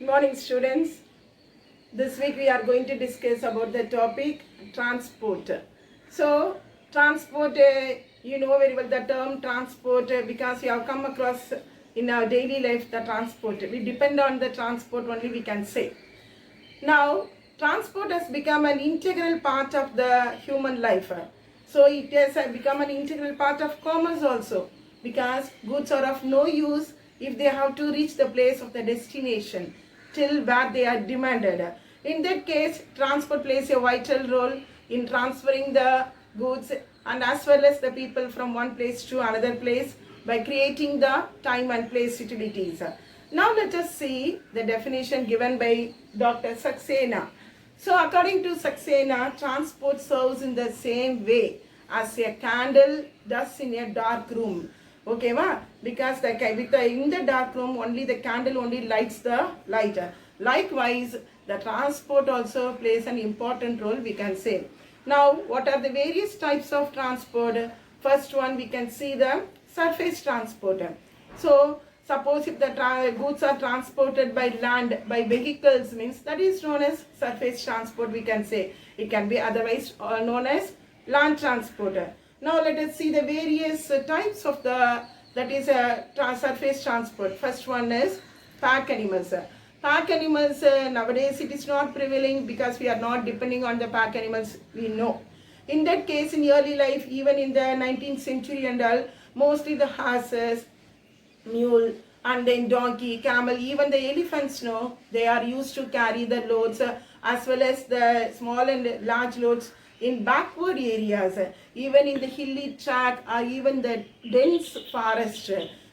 Good morning, students. This week we are going to discuss about the topic transport. So, transport, you know very well the term transport because you have come across in our daily life the transport. We depend on the transport only, we can say. Now, transport has become an integral part of the human life. So, it has become an integral part of commerce also because goods are of no use if they have to reach the place of the destination till where they are demanded. In that case, transport plays a vital role in transferring the goods and as well as the people from one place to another place by creating the time and place utilities. Now let us see the definition given by Dr. Saxena. So according to Saxena, transport serves in the same way as a candle does in a dark room. Okay, because in the dark room only the candle only lights the light. Likewise, the transport also plays an important role, we can say. Now, what are the various types of transport? First one, we can see the surface transport. So, suppose if the goods are transported by land, by vehicles, means that is known as surface transport, we can say. It can be otherwise known as land transport. Now let us see the various types of surface transport. First one is pack animals. Pack animals, nowadays it is not prevailing because we are not depending on the pack animals, we know. In that case, in early life, even in the 19th century and all, mostly the horses, mule, and then donkey, camel, even the elephants, no, they are used to carry the loads as well as the small and large loads in backward areas, even in the hilly track or even the dense forest.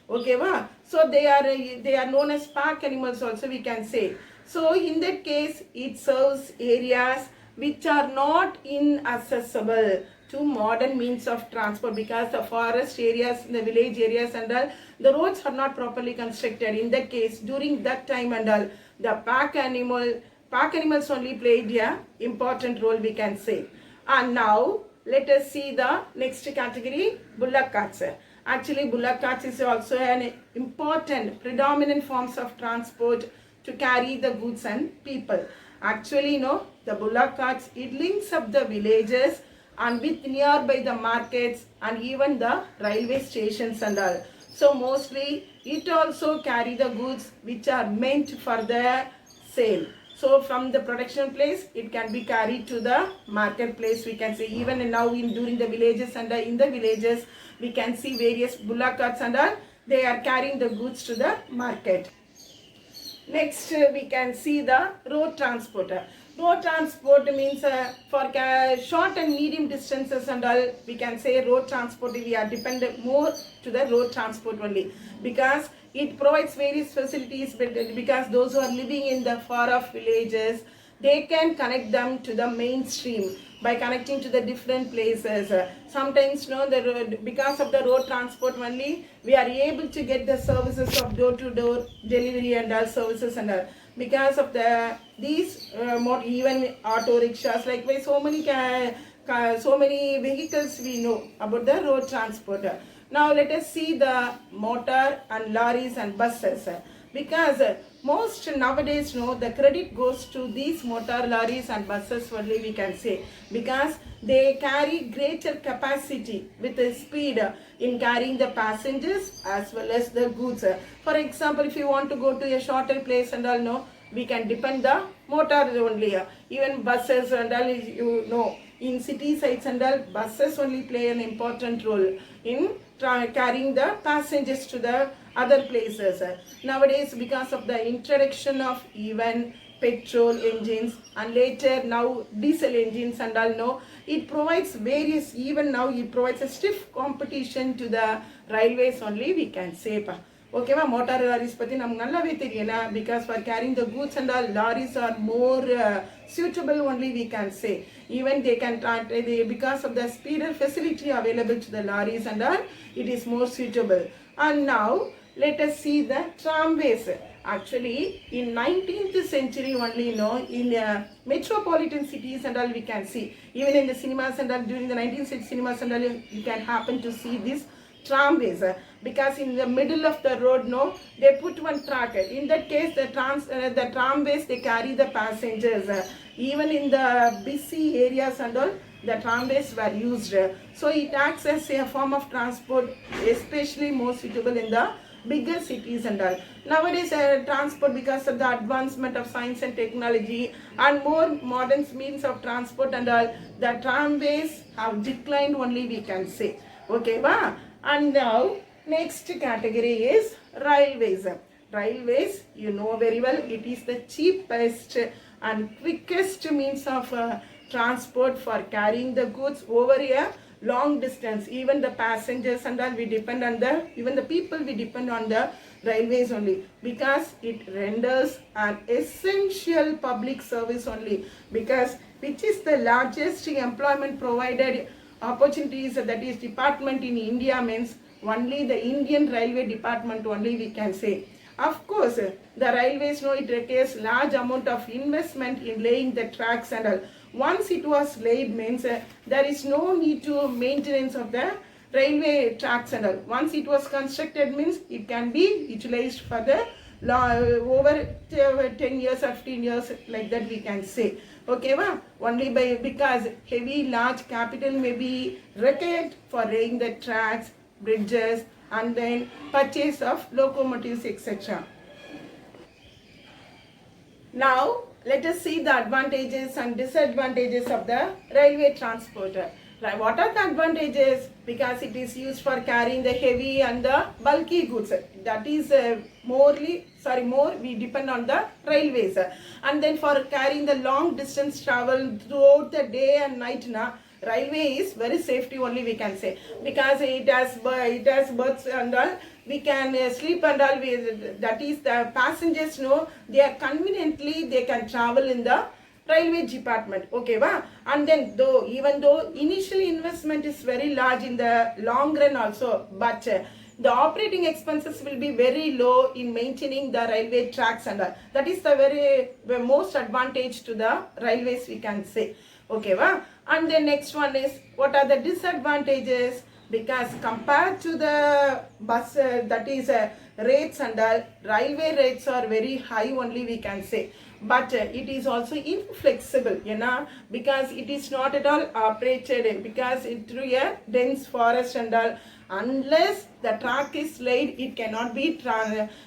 Okay, so they are known as pack animals also, we can say. So in that case, it serves areas which are not inaccessible to modern means of transport because the forest areas, the village areas and all, the roads are not properly constructed. In that case, during that time and all, the pack animals only played an important role, we can say. And now, let us see the next category, bullock carts. Actually, bullock carts is also an important, predominant forms of transport to carry the goods and people. Actually, the bullock carts, it links up the villages and with nearby the markets and even the railway stations and all. So, mostly, it also carry the goods which are meant for the sale. So from the production place, it can be carried to the marketplace, we can say. Even now during the villages and in the villages, we can see various bullock carts and they are carrying the goods to the market. Next, we can see the road transport. Road transport means for short and medium distances and all, we can say road transport, we are dependent more to the road transport only because it provides various facilities because those who are living in the far off villages, they can connect them to the mainstream by connecting to the different places. Sometimes, because of the road transport only, we are able to get the services of door-to-door delivery and all services and all. Because of these more even auto rickshaws, likewise so many vehicles we know about the road transport. Now let us see the motor and lorries and buses because most nowadays the credit goes to these motor lorries and buses only, we can say, because they carry greater capacity with the speed in carrying the passengers as well as the goods. For example, if you want to go to a shorter place and all, we can depend the motor only. Even buses and all, in city sites and all, buses only play an important role in carrying the passengers to the other places. Nowadays, because of the introduction of even petrol engines and later now diesel engines and all, it provides various, even now it provides a stiff competition to the railways only, we can say. Okay, motor lorries patti namakku nallave theriyala because for carrying the goods and all, lorries are more suitable only, we can say. Even they can because of the speeder facility available to the lorries and all, it is more suitable. And now let us see the tramways. Actually, in 19th century only, in metropolitan cities and all, we can see. Even in the cinemas and all, during the 19th century cinemas and all, you can happen to see this tramways, because in the middle of the road, no, they put one track. In that case, the tramways, they carry the passengers. Even in the busy areas and all, the tramways were used. So it acts as a form of transport, especially more suitable in the bigger cities and all. Nowadays, transport, because of the advancement of science and technology and more modern means of transport and all, the tramways have declined only, we can say. Okay, va? And now, next category is railways. Railways, you know very well, it is the cheapest and quickest means of transport for carrying the goods over a long distance. Even the passengers and all, we depend on even the people, we depend on the railways only, because it renders an essential public service only, because which is the largest employment provided opportunities, that is department in India, means only the Indian Railway Department only, we can say. Of course, the railways, know it requires large amount of investment in laying the tracks and all. Once it was laid, means there is no need to maintenance of the railway tracks and all. Once it was constructed, means it can be utilized for the over 10 years or 15 years, like that we can say. Okay, well, only because heavy large capital may be required for laying the tracks, bridges, and then purchase of locomotives, etc. Now, let us see the advantages and disadvantages of the railway transport. What are the advantages? Because it is used for carrying the heavy and the bulky goods. That is more we depend on the railways. And then for carrying the long distance travel throughout the day and night, railway is very safety only, we can say, because it has berths and all, we can sleep and all. That is, the passengers know they are conveniently, they can travel in the railway department. Okay, va? And then even though initial investment is very large in the long run also, but the operating expenses will be very low in maintaining the railway tracks and all. That is the most advantage to the railways, we can say. Okay, va? And the next one is, what are the disadvantages? Because compared to the bus, that is rates and all, railway rates are very high only, we can say. But it is also inflexible, because it is not at all operated, because it through a dense forest and all. Unless the track is laid, it cannot be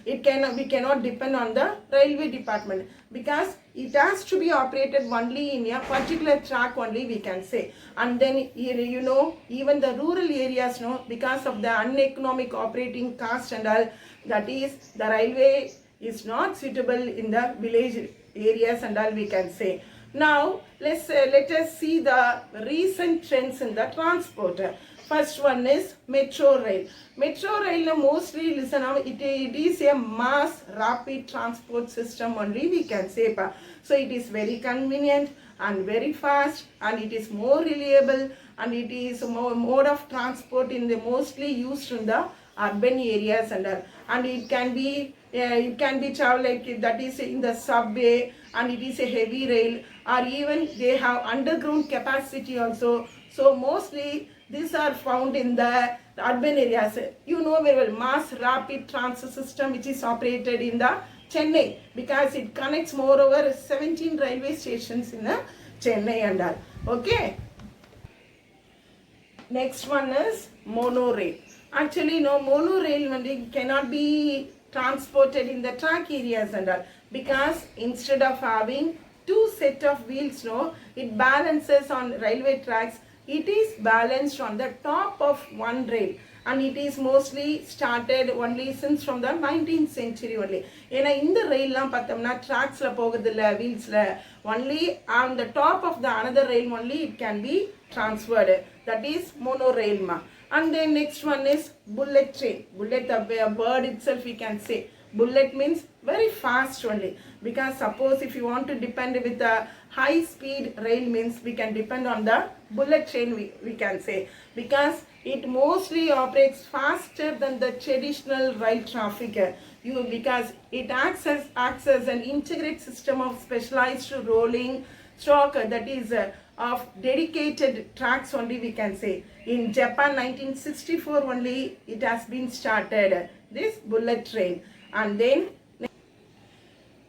we cannot depend on the railway department, because it has to be operated only in a particular track only, we can say. And then even the rural areas, because of the uneconomic operating cost and all, that is, the railway is not suitable in the village areas and all, we can say. Now let us see the recent trends in the transport. First one is metro rail. Metro rail, mostly listen, it is a mass rapid transport system only, we can say. So it is very convenient and very fast, and it is more reliable, and it is more mode of transport in the mostly used in the urban areas and all. And it can be travel like that is in the subway, and it is a heavy rail, or even they have underground capacity also. So mostly these are found in the urban areas. You know very well, mass rapid transit system, which is operated in the Chennai, because it connects moreover 17 railway stations in Chennai and all. Okay. Next one is monorail. Actually, monorail cannot be transported in the track areas and all, because instead of having two set of wheels, it balances on railway tracks. It is balanced on the top of one rail, and it is mostly started only since from the 19th century only. In the rail tracks wheels only on the top of the another rail only it can be transferred. That is monorail. And then next one is bullet train. Bullet, the word itself we can say. Bullet means very fast only, because suppose if you want to depend with the high speed rail, means we can depend on the bullet train, we can say, because it mostly operates faster than the traditional rail traffic. Because it acts as an integrated system of specialized rolling stock, that is of dedicated tracks only we can say. In Japan 1964 only it has been started, this bullet train. And then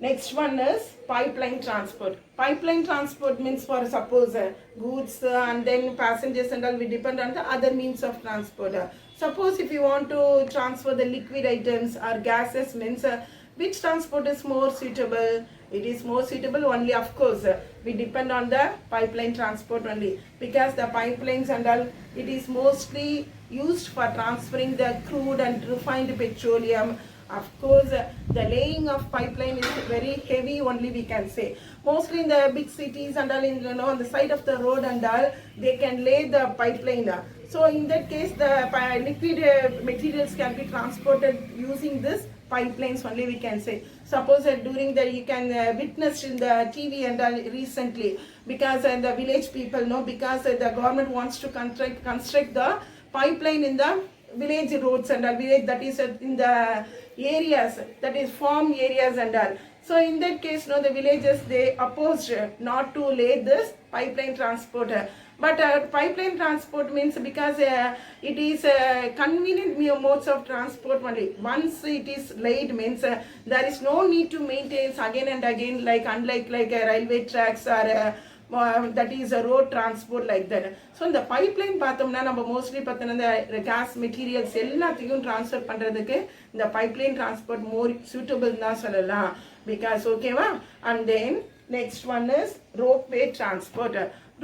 next one is pipeline transport. Pipeline transport means for suppose goods and then passengers and all, we depend on the other means of transport. Suppose if you want to transfer the liquid items or gases means which transport is more suitable? It is more suitable only, of course, we depend on the pipeline transport only, because the pipelines and all, it is mostly used for transferring the crude and refined petroleum. Of course, the laying of pipeline is very heavy only we can say. Mostly in the big cities and all, in, on the side of the road and all, they can lay the pipeline. So in that case, the liquid materials can be transported using this pipelines only we can say. Suppose during the, you can witness in the TV and all recently, because the village people know, because the government wants to construct the pipeline in the village roads and all, village that is in the areas, that is farm areas and all. So in that case, no, the villagers, they opposed not to lay this pipeline transport. But pipeline transport means because it is convenient modes of transport only. Once it is laid means there is no need to maintain again and again, like unlike railway tracks or that is a road transport like that. So in the pipeline பார்த்தோம்னா நம்ம mostly பார்த்தோம்னா the gas materials எல்லாத்தையும் transfer பண்றதுக்கு இந்த pipeline transport more suitable தான் சொல்லலாம், because ஓகேவா. And then next one is ropeway transport.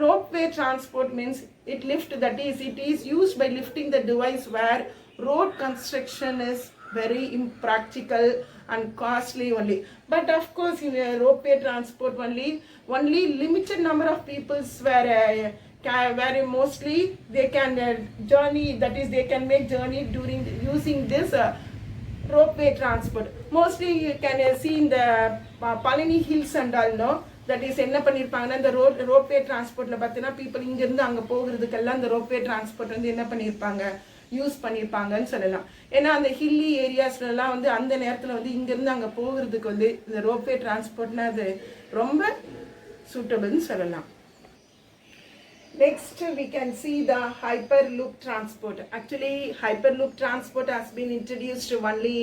Ropeway transport means it is used by lifting the device where road construction is very impractical and costly only. But of course in ropeway transport only limited number of peoples where mostly they can journey, that is they can make journey during using this ropeway transport. Mostly you can see in the Palani hills and all, no, that is என்ன பண்ணிருப்பாங்கன்னா இந்த ropeway டிரான்ஸ்போர்ட்ல பார்த்தீங்கன்னா people இங்க இருந்து அங்க போகிறதுக்கெல்லாம் இந்த ropeway transport வந்து என்ன பண்ணிருப்பாங்க, யூஸ் பண்ணிருப்பாங்கன்னு சொல்லலாம். ஏன்னா அந்த ஹில்லி ஏரியாஸ்லாம் வந்து அந்த நேரத்தில் வந்து இங்க இருந்து அங்க போகிறதுக்கு வந்து இந்த ரோப்வே டிரான்ஸ்போர்ட்னா அது ரொம்ப சூட்டபிள்னு சொல்லலாம். Next we can see the Hyperloop transport. Actually Hyperloop transport has been introduced only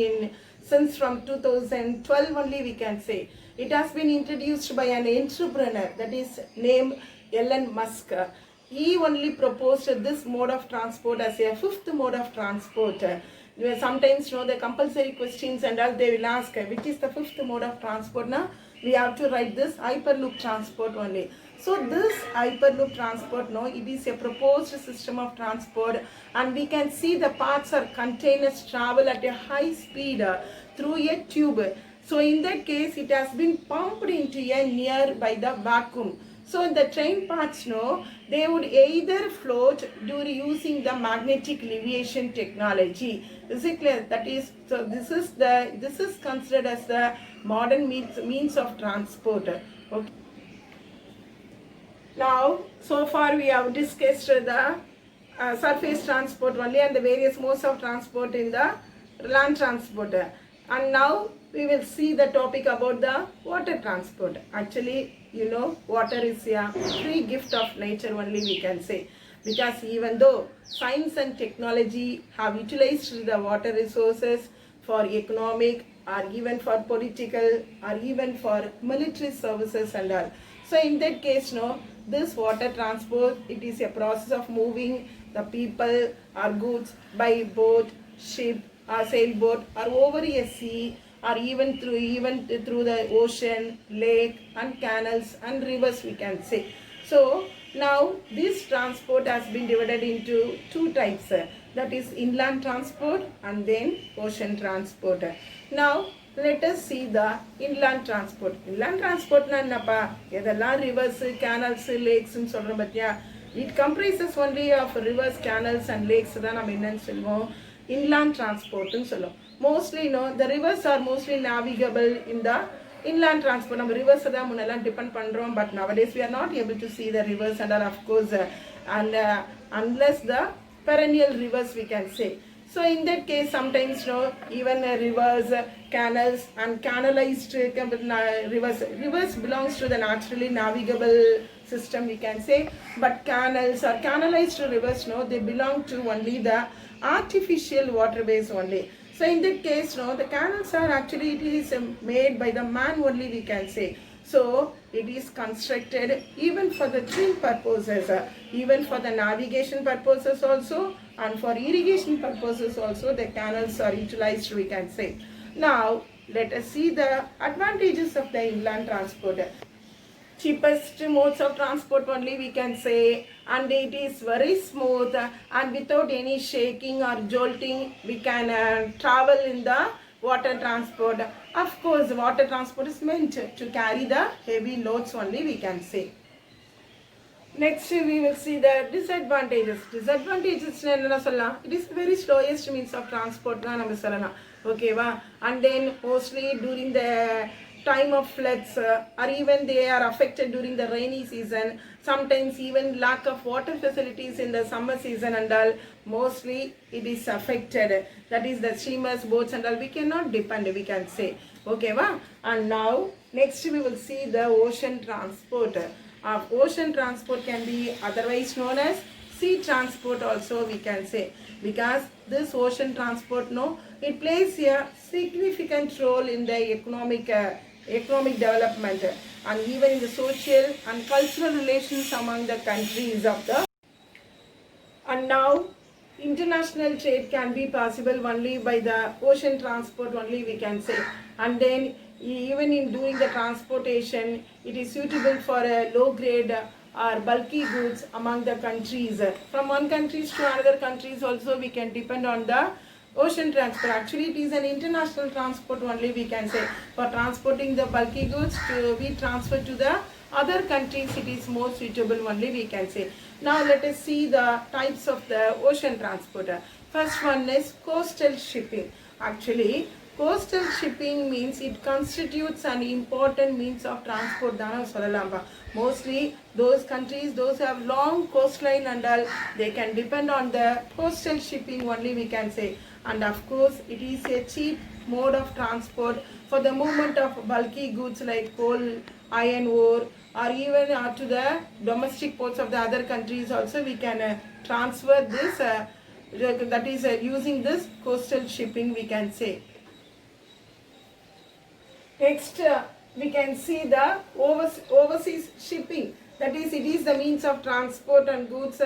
since from 2012 only we can say. It has been introduced by an entrepreneur that is named Elon Musk. He only proposed this mode of transport as a fifth mode of transport. Sometimes the compulsory questions and all, they will ask which is the fifth mode of transport. Now we have to write this Hyperloop transport only. So this Hyperloop transport, no, it is a proposed system of transport, and we can see the parts or containers travel at a high speed through a tube. So in that case, it has been pumped into a nearby the vacuum. So in the train parts, no, they would either float during using the magnetic levitation technology. Is it clear? That is, so this is considered as the modern means of transport. Okay. Now, so far we have discussed the surface transport only and the various modes of transport in the land transport. And now we will see the topic about the water transport. Actually, you know, water is a free gift of nature only we can say, because even though science and technology have utilized the water resources for economic or even for political or even for military services and all. So in that case, no, this water transport, it is a process of moving the people or goods by boat, ship or sailboat or over a sea, or even through the ocean, lake and canals and rivers we can say. So now this transport has been divided into two types, that is inland transport and then ocean transport. Now let us see the inland transport. Inland transport na ennapa, edella rivers, canals, lakes nu solrom pathiya, it comprises only of rivers, canals and lakes da nam enna solvom inland transport nu solvom. Mostly, you know, the rivers are mostly navigable in the inland transport. Nam rivers da munella depend pandrom, but nowadays we are not able to see the rivers and all, of course, and unless the perennial rivers we can say. So in that case, sometimes even rivers, canals and canalized rivers belongs to the naturally navigable system, we can say. But canals or canalized rivers, they belong to only the artificial waterways only. So in that case, the canals are actually, it is made by the man only, we can say. So it is constructed even for the twin purposes, even for the navigation purposes also, and for irrigation purposes also, the canals are utilized, we can say. Now let us see the advantages of the inland transport. Cheapest modes of transport only, we can say, and it is very smooth, and without any shaking or jolting we can travel in the water transport. Of course, water transport is meant to carry the heavy loads only, we can say. Next we will see the disadvantages. Disadvantages enna solla, it is very slowest means of transport na nam sollala, okay va. And then mostly during the time of floods, or even they are affected during the rainy season, sometimes even lack of water facilities in the summer season and all, mostly it is affected. That is the steamers, boats and all, we cannot depend, we can say, okay va. And now next we will see the ocean transport. Ocean transport can be otherwise known as sea transport also, we can say, because this ocean transport, it plays a significant role in the economic development, and even in the social and cultural relations among the countries of the. And now international trade can be possible only by the ocean transport only, we can say. And then even in doing the transportation, it is suitable for a low grade or bulky goods among the countries. From one countries to another countries also, we can depend on the ocean transport. Actually it is an international transport only, we can say. For transporting the bulky goods to be transferred to the other countries, it is more suitable only, we can say. Now let us see the types of the ocean transport. First one is coastal shipping. Actually coastal shipping means it constitutes an important means of transport dana solalamba. Mostly those countries, those who have long coastline and all, they can depend on the coastal shipping only, we can say. And of course it is a cheap mode of transport for the movement of bulky goods like coal, iron ore, or even to the domestic ports of the other countries also, we can transfer this, that is using this coastal shipping, we can say. Next we can see the overseas shipping. That is, it is the means of transport and goods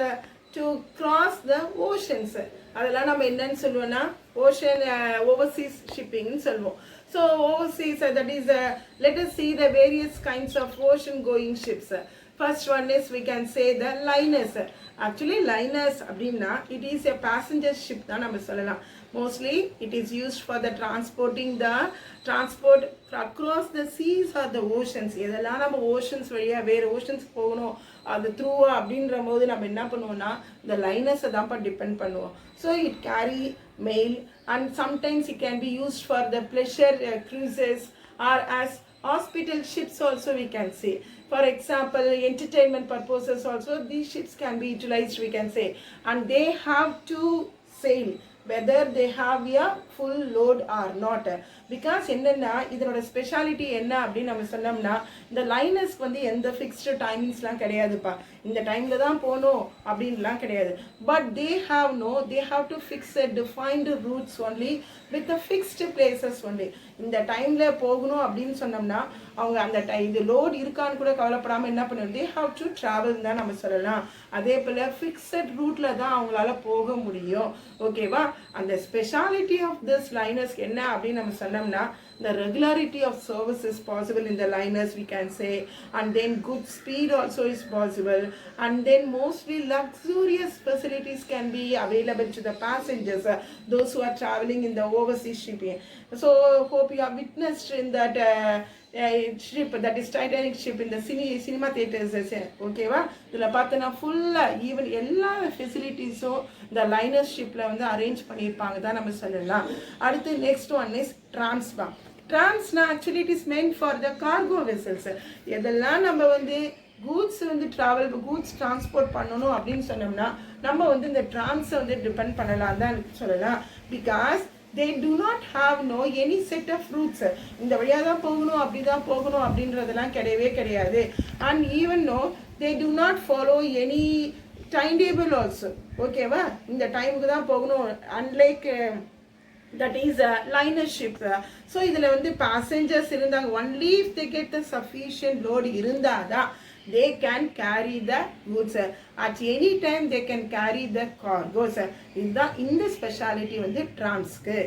to cross the oceans. அதெல்லாம் நம்ம என்னன்னு சொல்லுவோம்னா ocean overseas shipping னு சொல்லுவோம். So overseas, that is let us see the various kinds of ocean going ships. First one is, we can say, the liners. Actually liners அப்படின்னா it is a passenger ship தான் நம்ம சொல்லலாம். Mostly it is used for the transport across the seas or the oceans. எதெல்லாம் நம்ம oceans வழியா வேற oceans போகணும், அது த்ரூவா அப்படின்ற போது நம்ம என்ன பண்ணுவோம்னா இந்த லைனர்ஸை தான் டிபெண்ட் பண்ணுவோம். So it carry mail, and sometimes it can be used for the pleasure cruises, or as hospital ships also, we can say. For example, entertainment purposes also, these ships can be utilized, we can say. And they have to sail whether they have a full load or not. Because என்னன்னா இதனோட speciality என்ன அப்படின்னு நம்ம சொன்னோம்னா, இந்த லைனர்ஸ்க்கு வந்து எந்த fixed டைமிங்ஸ்லாம் கிடையாதுப்பா, இந்த டைம்ல தான் போகணும் அப்படின்லாம் கிடையாது. But they have to fix a defined routes only with the fixed places only. இந்த டைம்ல போகணும் அப்படின்னு சொன்னோம்னா அவங்க அந்த இது லோட் இருக்கான்னு கூட கவலைப்படாமல் என்ன பண்ணுவோம், they have to travel தான் நம்ம சொல்லலாம். அதே போல் ஃபிக்ஸட் ரூட்ல தான் அவங்களால போக முடியும், ஓகேவா. அந்த ஸ்பெஷாலிட்டி ஆஃப் திஸ் லைனர்ஸ் என்ன அப்படின்னு நம்ம சொன்னோம்னா, the regularity of service is possible in the liners, we can say. And then good speed also is possible. And then mostly luxurious facilities can be available to the passengers, those who are traveling in the overseas shipping. So hope you have witnessed in that ship, that is Titanic ship, in the cinema theaters, okay va. Idla pathana full even ella facilities the liner shipல வந்து arrange பண்ணிருப்பாங்க தான் நம்ம சொல்லலாம். அடுத்து next one is trams. Transna actually it is meant for the cargo vessels. எதெல்லாம் நம்ம வந்து goods வந்து ட்ராவல் கூட்ஸ் டிரான்ஸ்போர்ட் பண்ணணும் அப்படின்னு சொன்னோம்னா நம்ம வந்து இந்த டிரான்ஸை வந்து டிபெண்ட் பண்ணலாம் தான் சொல்லலாம். Because they do not have no any set of routes. இந்த வழியாக தான் போகணும் அப்படி தான் போகணும் அப்படின்றதெல்லாம் கிடையவே கிடையாது. And even no they do not follow any timetable also. ஓகேவா, இந்த டைமுக்கு தான் போகணும். Unlike that is a liner ship. So இதில் வந்து passengers இருந்தாங்க, only if they get the sufficient load இருந்தாதான் they can carry the goods. At any time they can carry the cargoes. இதுதான் இந்த ஸ்பெஷாலிட்டி வந்து டிரான்ஸ்க்கு.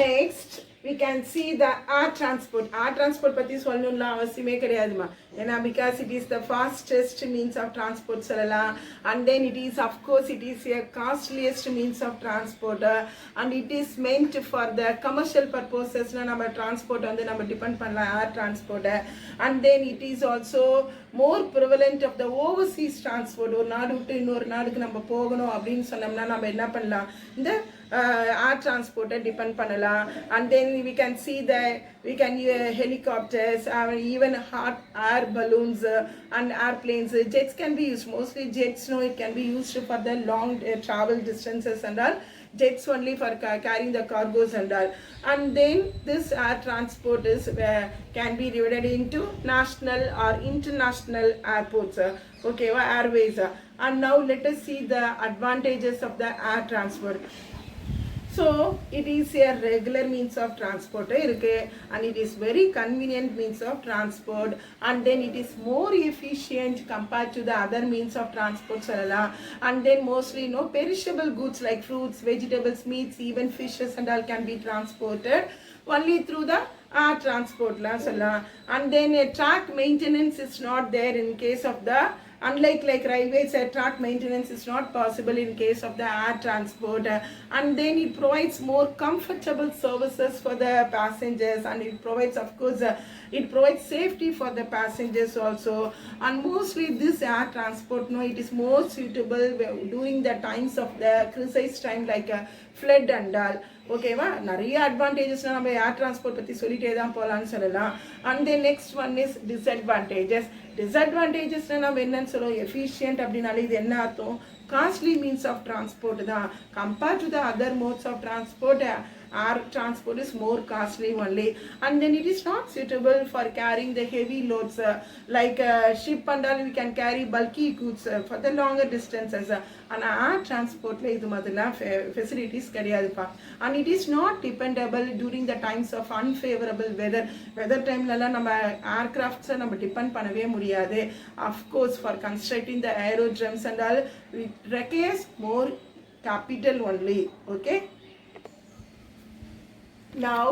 Next we can see the air transport. Air transport பற்றி சொல்லணும்னா அவசியமே கிடையாதுமா. ஏன்னா because it is the fastest means of transport சொல்லலாம். And then it is of course it is a costliest means of transport. And it is meant for the commercial purposes. நம்ம transport வந்து நம்ம depend பண்ணலாம் air transport. And then it is also more prevalent of the overseas transport. ஒரு நாடு விட்டு இன்னொரு நாடுக்கு நம்ம போகணும் அப்படின்னு சொன்னோம்னா நம்ம என்ன பண்ணலாம், இந்த air transport depend பண்ணலாம். And then we can see that we can helicopters, even hot air balloons and airplanes. Jets can be used, mostly jets, no, it can be used for the long travel distances and all. Jets only for carrying the cargoes and all. And then this air transport is can be divided into national or international airports, okay, airways. And now let us see the advantages of the air transport. So it is a regular means of transport and it is very convenient means of transport, and then it is more efficient compared to the other means of transport. And then mostly no perishable goods like fruits, vegetables, meats, even fishes and all can be transported only through the air transport. And then a track maintenance is not there in case of the, unlike like railways, track maintenance is not possible in case of the air transport. And then it provides more comfortable services for the passengers, and it provides of course it provides safety for the passengers also. And mostly this air transport, no, it is more suitable during the times of the crisis time like flood and all. ஓகேவா, நிறைய அட்வான்டேஜஸ்னால் நம்ம ஏர் transport பற்றி சொல்லிட்டே தான் போகலான்னு சொல்லலாம். And then next one is disadvantages. டிஸ்அட்வான்டேஜஸ்னால் நம்ம என்னன்னு சொல்லுவோம், எஃபிஷியன்ட் அப்படின்னாலே இது என்ன அர்த்தம், காஸ்ட்லி மீன்ஸ் ஆஃப் டிரான்ஸ்போர்ட் தான். Compared to the other modes of transport, air transport is more costly only. And then it is not suitable for carrying the heavy loads like ship and all. We can carry bulky goods for the longer distances. And air transport la idu madala facilities kadiyaduppa. And it is not dependable during the times of unfavorable weather time la நம்ம aircrafts நம்ம depend பண்ணவே முடியாது. Of course for constructing the aerodromes and all it requires more capital only. Okay, now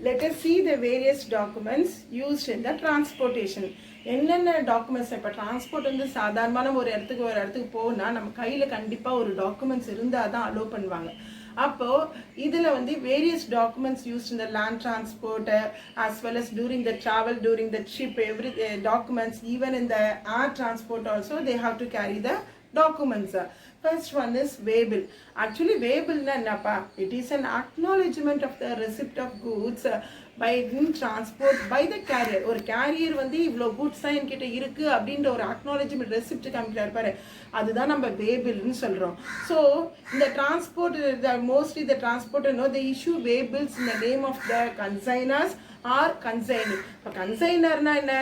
let us see the various documents used in the transportation. என்னென்ன documents, இப்போ transport வந்து சாதாரணமான ஒரு இடத்துக்கு போனால் நம்ம கையில் கண்டிப்பாக ஒரு டாக்குமெண்ட்ஸ் இருந்தால் தான் அலோவ் பண்ணுவாங்க. அப்போது இதில் வந்து வேரியஸ் டாக்குமெண்ட்ஸ் யூஸ்ட் இந்த land transport as well as during the travel, during the ship, every documents, even in the air transport also they have to carry the documents. First one is waybill. Actually waybill na ennapa, it is an acknowledgement of the receipt of goods by transport by the carrier. ஒரு carrier வந்து இவ்வளோ goods தான் என்கிட்ட இருக்கு அப்படின்ற ஒரு acknowledgement receipt காமிக்கிற இருப்பாரு, அதுதான் நம்ம வேபிள்னு சொல்கிறோம். ஸோ இந்த transport mostly the transport no the issue waybills in the name of the consignors or consigning. இப்போ கன்சைனர்னா என்ன,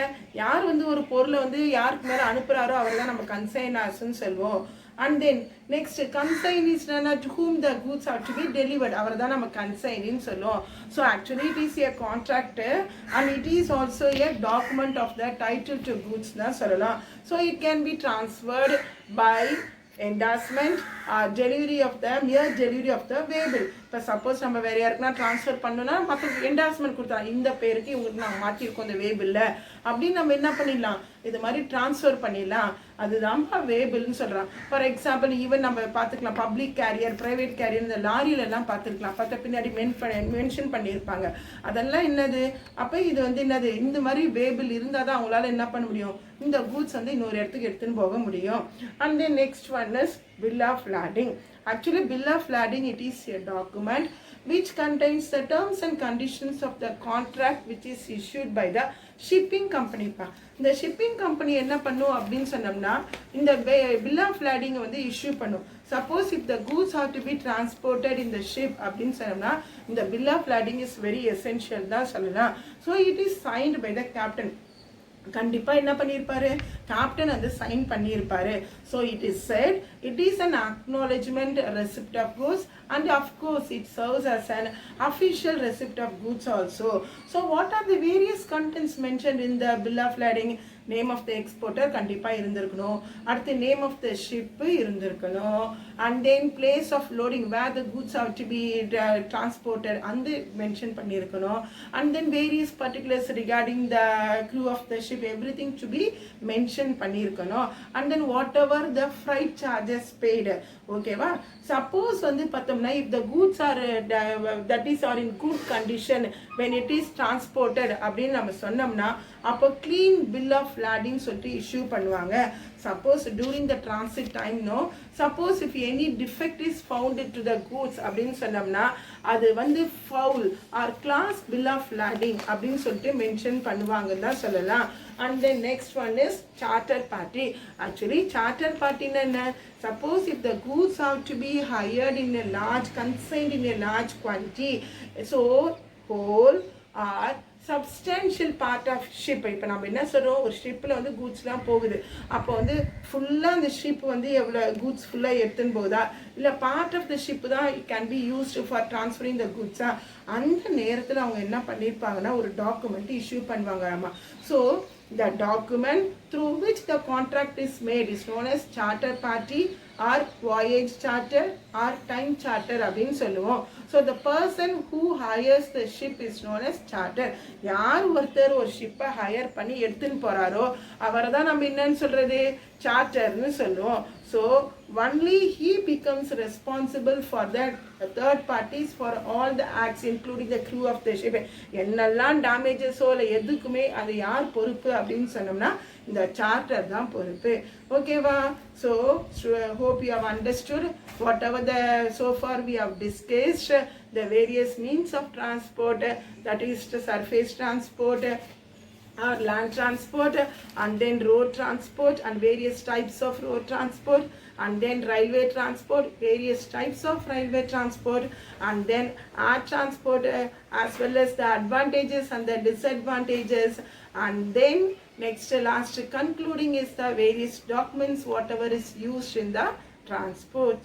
யார் வந்து ஒரு பொருளை வந்து யாருக்கு மேலே அனுப்புகிறாரோ அவர் தான் நம்ம கன்சைனர்ஸ்ன்னு சொல்லுவோம். And then next consign is to whom the goods are to be delivered, அவர் தான் நம்ம கன்சைனின்னு சொல்லுவோம். So actually it is a contract and it is also a document of the title to goods தான் சொல்லலாம். So it can be transferred by endorsement or delivery of the mere delivery of the waybill. இப்போ suppose நம்ம வேறு யாருக்குன்னா transfer பண்ணணும்னா மற்ற endorsement கொடுத்தா இந்த பேருக்கு இவங்களுக்கு நாங்கள் மாற்றிருக்கோம் இந்த வேபில்ல அப்படின்னு நம்ம என்ன பண்ணிடலாம், இது மாதிரி ட்ரான்ஸ்ஃபர் பண்ணிடலாம். அதுதான்ப்பா வேபிள்னு சொல்கிறான். ஃபார் எக்ஸாம்பிள் ஈவன் நம்ம பார்த்துக்கலாம் பப்ளிக் கேரியர், ப்ரைவேட் கேரியர், இந்த லாரியிலலாம் பார்த்துருக்கலாம், பார்த்த பின்னாடி மென்ஷன் பண்ணியிருப்பாங்க. அதெல்லாம் என்னது, அப்போ இது வந்து என்னது, இந்த மாதிரி வேபிள் இருந்தால் தான் அவங்களால என்ன பண்ண முடியும், இந்த கூட்ஸ் வந்து இன்னொரு இடத்துக்கு எடுத்துன்னு போக முடியும். And then next one is bill of lading. Actually bill of lading, it is a document which contains the terms and conditions of the contract which is issued by the shipping company. இந்த shipping company என்ன பண்ணும் அப்படின்னு சொன்னோம்னா இந்த bill of லேடிங்கை வந்து issue பண்ணும். Suppose if the goods are to be transported in the ship அப்படின்னு சொன்னோம்னா இந்த bill of lading is very essential தான் சொல்லலாம். So it is signed by the captain. கண்டிப்பாக என்ன பண்ணியிருப்பாரு, கேப்டன் வந்து சைன் பண்ணியிருப்பாரு. So it is set it is an acknowledgement receipt of goods and of course it serves as an official receipt of goods also. So what are the various contents mentioned in the bill of lading? Name of the exporter கண்டிப்பாக இருந்திருக்கணும், அடுத்து name of the ship இருந்திருக்கணும், and then place of loading where the goods are to be transported அந்த mention பண்ணியிருக்கணும், and then various particulars regarding the crew of the ship everything to be mention பண்ணியிருக்கணும், and then whatever the freight charges paid. ஓகேவா? Suppose வந்து பார்த்தோம்னா if the goods are that is are in good condition when it is transported அப்படின்னு நம்ம சொன்னோம்னா அப்போ clean bill of lading சொல்லிட்டு issue பண்ணுவாங்க. Suppose during the transit time no, suppose if any defect is found to the goods அப்படின்னு சொன்னோம்னா அது வந்து foul or clause bill of lading அப்படின்னு சொல்லிட்டு மென்ஷன் பண்ணுவாங்கன்னு தான் சொல்லலாம். And then next one is charter party. Actually charter party என்ன? Suppose if the goods have to be hired in a large, consigned in a large quantity, so whole or substantial part of ship. இப்போ நம்ம என்ன சொல்கிறோம், ஒரு ஷிப்பில் வந்து கூட்ஸ்லாம் போகுது, அப்போ வந்து ஃபுல்லாக அந்த ஷிப் வந்து எவ்வளோ கூட்ஸ் ஃபுல்லாக எடுத்துன்னு போகுதா இல்லை பார்ட் ஆஃப் த ஷிப் தான் it can be used for transferring the கூட்ஸா, அந்த நேரத்தில் அவங்க என்ன பண்ணியிருப்பாங்கன்னா ஒரு டாக்குமெண்ட் இஷ்யூ பண்ணுவாங்க. ஆமாம். So the document through which the contract is made is known as charter party or voyage charter or time charter அப்படின்னு சொல்லுவோம். So the person who hires the ship is known as charter. யார் ஒருத்தர் ஒரு ஷிப்பை higher பண்ணி எடுத்துன்னு போகிறாரோ அவரை தான் நம்ம என்னன்னு சொல்கிறது, சார்ட்டர்னு சொல்லுவோம். So only he becomes responsible for that third parties for all the acts including the crew of the ship. என்னெல்லாம் டேமேஜஸோ இல்லை எதுக்குமே அது யார் பொறுப்பு அப்படின்னு சொன்னோம்னா இந்த சார்ட்டர் தான் பொறுப்பு. ஓகேவா? So hope you have understood whatever the so far we have discussed the various means of transport, that is the surface transport or land transport, and then road transport and various types of road transport, and then railway transport, various types of railway transport, and then air transport as well as the advantages and the disadvantages, and then next last concluding is the various documents whatever is used in the transport.